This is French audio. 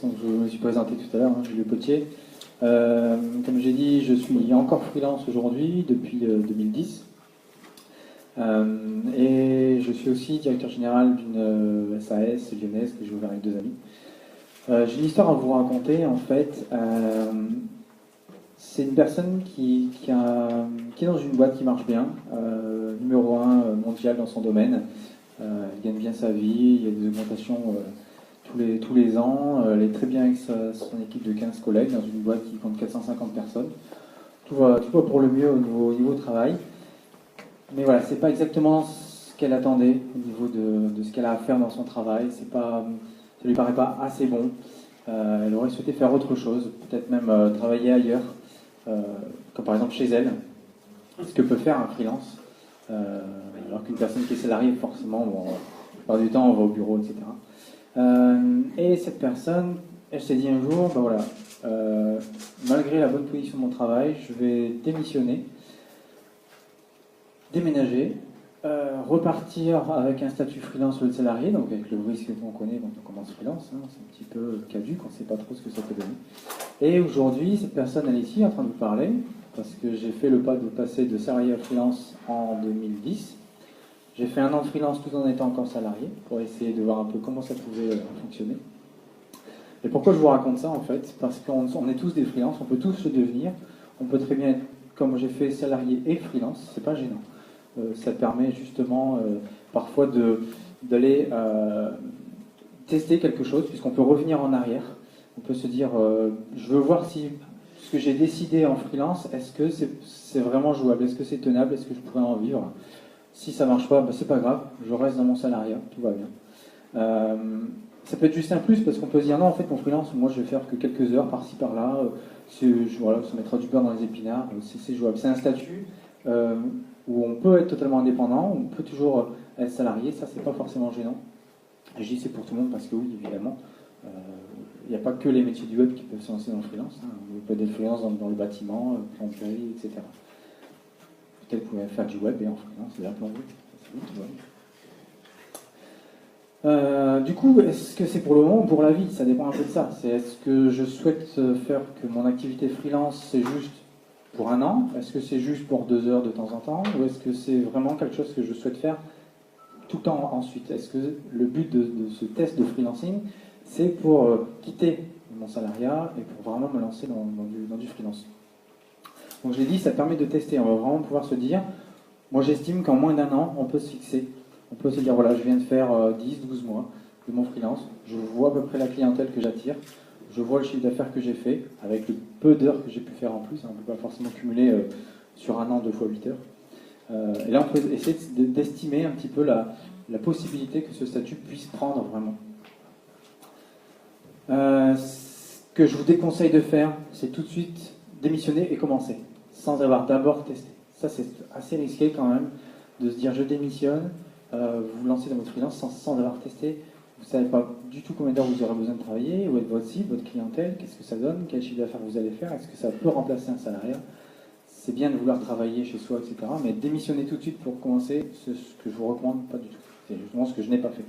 Donc, je me suis présenté tout à l'heure, hein, Julien Potier. Comme j'ai dit, je suis encore freelance aujourd'hui depuis 2010. Et je suis aussi directeur général d'une SAS lyonnaise que j'ai ouvert avec deux amis. J'ai une histoire à vous raconter en fait. C'est une personne qui est dans une boîte qui marche bien, numéro 1 mondial dans son domaine. Elle gagne bien sa vie, il y a des augmentations tous les ans. Elle est très bien avec son équipe de 15 collègues dans une boîte qui compte 450 personnes. Tout va pour le mieux au niveau travail. Mais voilà, c'est pas exactement ce qu'elle attendait au niveau de ce qu'elle a à faire dans son travail. Ça lui paraît pas assez bon. Elle aurait souhaité faire autre chose, peut-être même travailler ailleurs, comme par exemple chez elle. Ce que peut faire un freelance. Alors qu'une personne qui est salariée, forcément, bon, la plupart du temps, on va au bureau, etc. Et cette personne, elle s'est dit un jour, ben voilà, malgré la bonne position de mon travail, je vais démissionner, déménager, repartir avec un statut freelance au lieu de salarié, donc avec le risque qu'on connaît quand on commence freelance, hein, c'est un petit peu caduc, on ne sait pas trop ce que ça peut donner. Et aujourd'hui, cette personne, elle est ici en train de vous parler, parce que j'ai fait le pas de passer de salarié à freelance en 2010. J'ai fait un an de freelance tout en étant encore salarié, pour essayer de voir un peu comment ça pouvait fonctionner. Et pourquoi je vous raconte ça en fait? Parce qu'on est tous des freelances, on peut tous le devenir. On peut très bien être, comme j'ai fait, salarié et freelance, c'est pas gênant. Ça permet justement parfois d'aller tester quelque chose, puisqu'on peut revenir en arrière. On peut se dire, je veux voir si ce que j'ai décidé en freelance, est-ce que c'est vraiment jouable? Est-ce que c'est tenable? Est-ce que je pourrais en vivre? Si ça marche pas, ben c'est pas grave, je reste dans mon salariat, tout va bien. Ça peut être juste un plus parce qu'on peut se dire non, en fait, mon freelance, moi je vais faire que quelques heures par-ci par-là, voilà, ça mettra du beurre dans les épinards, c'est jouable. C'est un statut où on peut être totalement indépendant, on peut toujours être salarié, ça c'est pas forcément gênant. Et je dis c'est pour tout le monde parce que oui, évidemment, il n'y a pas que les métiers du web qui peuvent se lancer dans le freelance. Hein. Vous pouvez être freelance dans le bâtiment, plomberie, etc. Peut-être que vous pouvez faire du web et en freelance, de la plomberie. Du coup, est-ce que c'est pour le moment ou pour la vie? Ça dépend un peu de ça. C'est est-ce que je souhaite faire que mon activité freelance, c'est juste pour un an? Est-ce que c'est juste pour 2 heures de temps en temps? Ou est-ce que c'est vraiment quelque chose que je souhaite faire tout le temps ensuite? Est-ce que le but de ce test de freelancing, c'est pour quitter mon salariat et pour vraiment me lancer dans du freelance? Donc je l'ai dit, ça permet de tester. On va vraiment pouvoir se dire, moi j'estime qu'en moins d'un an, on peut se fixer. On peut se dire, voilà, je viens de faire 10-12 mois de mon freelance, je vois à peu près la clientèle que j'attire, je vois le chiffre d'affaires que j'ai fait, avec le peu d'heures que j'ai pu faire en plus, hein, on ne peut pas forcément cumuler sur un an 2 fois 8 heures. Et là, on peut essayer d'estimer un petit peu la possibilité que ce statut puisse prendre vraiment. Ce que je vous déconseille de faire, c'est tout de suite démissionner et commencer, sans avoir d'abord testé. Ça, c'est assez risqué quand même, de se dire je démissionne, vous vous lancez dans votre freelance sans avoir testé. Vous ne savez pas du tout combien d'heures vous aurez besoin de travailler, où est votre cible, votre clientèle, qu'est-ce que ça donne, quel chiffre d'affaires vous allez faire, est-ce que ça peut remplacer un salariat. C'est bien de vouloir travailler chez soi, etc. Mais démissionner tout de suite pour commencer, c'est ce que je vous recommande pas du tout. C'est justement ce que je n'ai pas fait.